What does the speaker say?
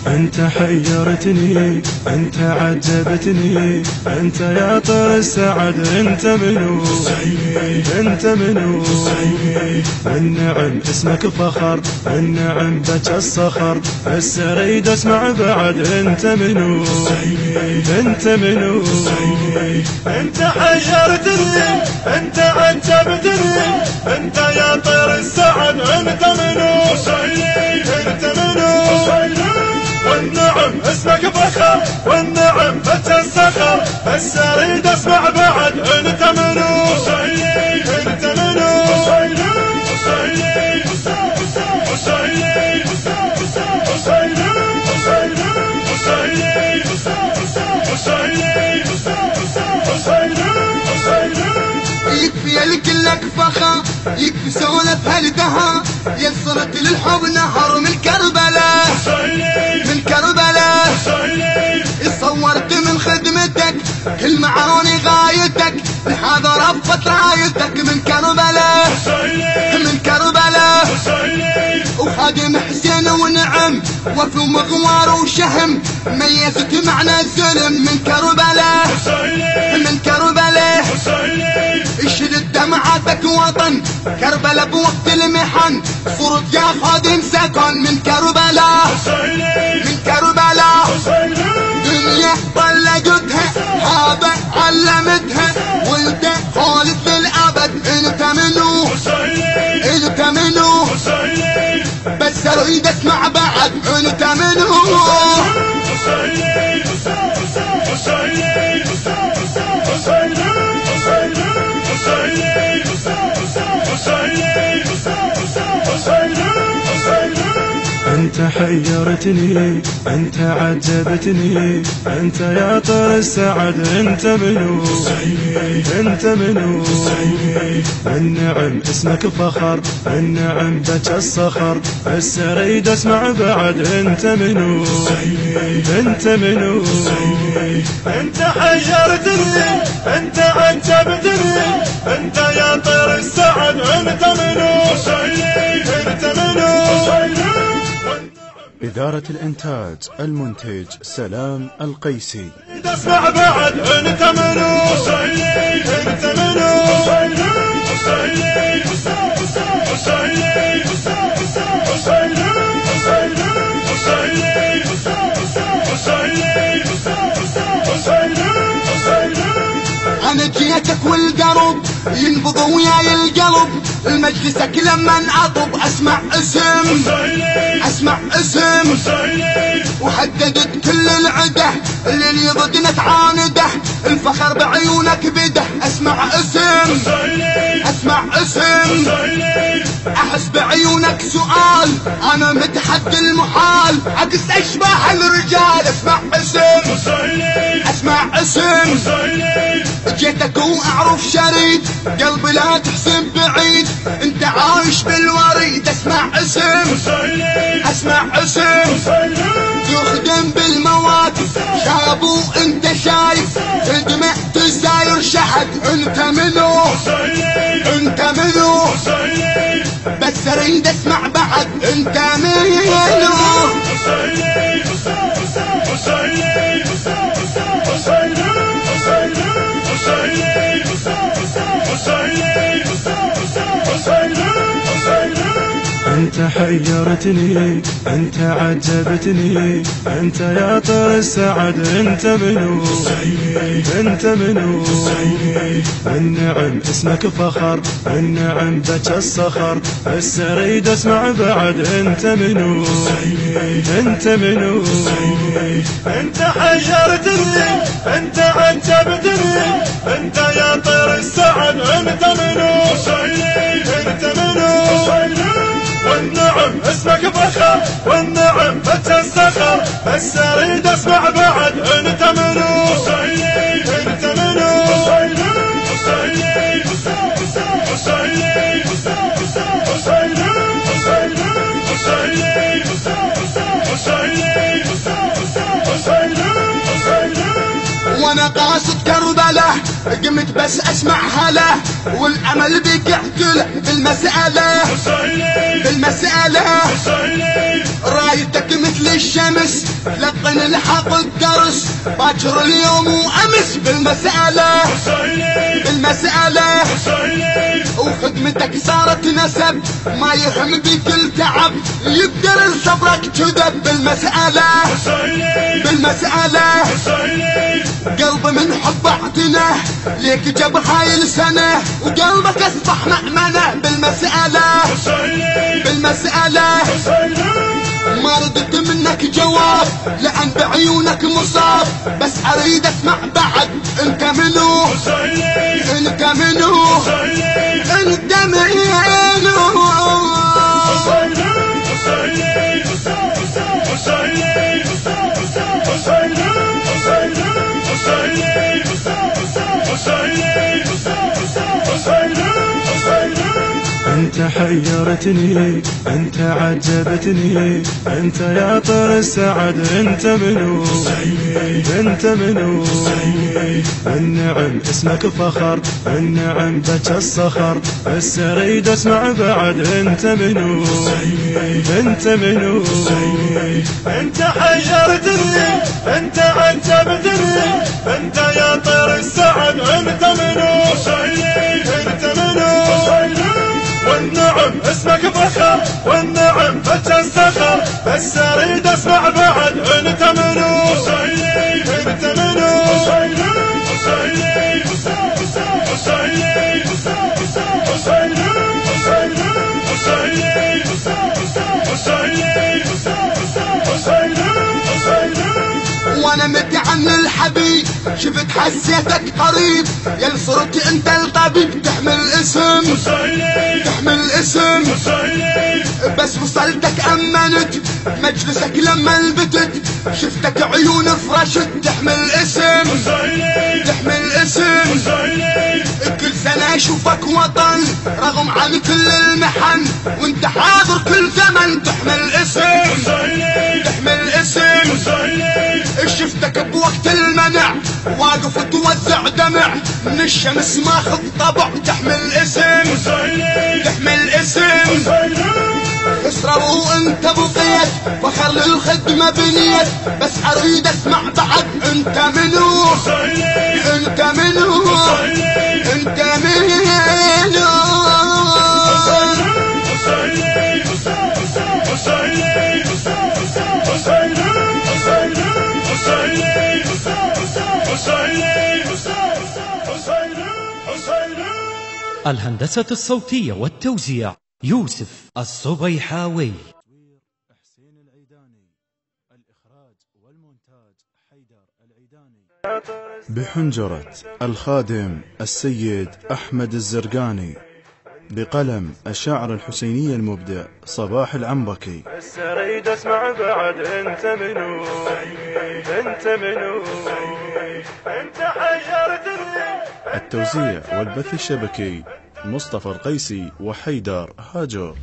انت حيرتني، انت عجبتني، انت يا طير السعد، انت منو؟ انت منو؟ والنعم اسمك فخر، والنعم بك الصخر، بس اريد اسمع بعد انت منو؟ انت منو؟ انت حيرتني، انت عجبتني، انت يا طير السعد، انت منو؟ انت منو؟ والنعم اسمك فخر، والنعم بك الصخر، بس اريد اسمع بعد انت منو؟ انت منو؟ يكفي لك فخر، يكفي سولف هالدها، يسرت للحب نهر من كربلاء، من كربلاء. صورت من خدمتك كل معاني غايتك، لهذا رفت رايتك من كربلاء، من كربلاء. وخادم حسين ونعم وفي مغوار وشهم، ميزت معنى الزلم من كربلاء، من كربلاء. اشهد دمعتك وطن كربلاء بوقت المحن، صرت يا خادم سكن من كربلاء، من كربلاء. دنيا طلقتها هذا علمتها، وانت خالد للابد انت منو؟ انت منو؟ بس اريد اسمع بعد انت منو؟ انت حيرتني، انت عجبتني، انت يا طير السعد، انت منو؟ انت منو؟ والنعم اسمك فخر، والنعم بك الصخر، بس اريد اسمع بعد انت منو؟ انت منو؟ انت حيرتني، انت عجبتني، انت يا طير السعد، انت منو؟ انت منو؟ إدارة الإنتاج المنتج سلام القيسي. اسمع بعد انت منو؟ انت منو؟ انا جيتك والقرب ينبض وياي القلب، المجلسك لما انعطب اسمع اسم، اسمع اسم. وحددت كل العده اللي ضدنا تعانده، الفخر بعيونك بده اسمع اسم، اسمع اسم. احس بعيونك سؤال، انا متحدي المحال، عكس اشباح الرجال اسمع اسم، اسمع اسم. جيتك واعرف شريد قلبي لا تحسب بعيد، انت عايش بالوريد اسمع اسم، اسمع اسم. تخدم بالمواقف شابو انت شايف، تدمع تساير شحد انت منو؟ انت منو؟ بس اريد اسمع بعد انت منو؟ انت حيرتني، انت عجبتني، انت يا طير السعد، انت منو؟ انت منو؟ والنعم اسمك فخر، والنعم بك الصخر، بس اريد اسمع بعد انت منو؟ انت منو؟ انت حيرتني، انت عجبتني، انت يا طير السعد، انت منو؟ انت منو؟ والنعم اسمك فخر، والنعم بك الصخر، بس اريد اسمع بعد انت منو؟ انت منو؟ وانا قاصد كربلاء قمت بس اسمع هلا، والامل بك اعتل بالمسألة، بالمسألة. رايتك مثل الشمس لقن الحق الدرس باكر اليوم وامس بالمسألة وخدمتك صارت نسب ما يهم بك التعب يقدر صبرك كذب بالمسألة قلب من حب اعتنه ليك جاب هاي السنة وقلبك اصبح مأمنة بالمسألة ما ردت منك جواب لأن بعيونك مصاب بس اريد اسمع بعد انت منو انت منو انت منو انت حيرتني انت عجبتني انت يا طير السعد انت منو والنعم اسمك فخر والنعم بك الصخر بس اريد اسمع بعد انت منو انت حيرتني انت عجبتني انت يا طير السعد انت منو والنعم اسمك فخر والنعم بك الصخر بس اريد اسمع بعد انت منو وانا متعن الحبيب شفت حسيتك قريب يا صرت انت الطبيب تحمل اسم بس وصلتك امنت مجلسك لما البتت شفتك عيون فرشت تحمل اسم كل سنة اشوفك وطن رغم عن كل المحن وانت حاضر كل زمن تحمل اسم شفتك بوقت المنع واقف توزع دمع من الشمس ماخذ طبع تحمل اسم اسرى وانت بقيت فخر للخدمة بنيت بس اريد اسمع بعد انت منو الهندسة الصوتية والتوزيع يوسف الصبيحاوي. حسين العيداني. الإخراج والمونتاج حيدر العيداني. بحنجرة الخادم السيد أحمد الزرقاني، بقلم الشاعر الحسيني المبدع صباح العنبكي. بس اريد اسمع بعد انت منو انت حيرتني. التوزيع والبث الشبكي مصطفى القيسي وحيدر هاجر.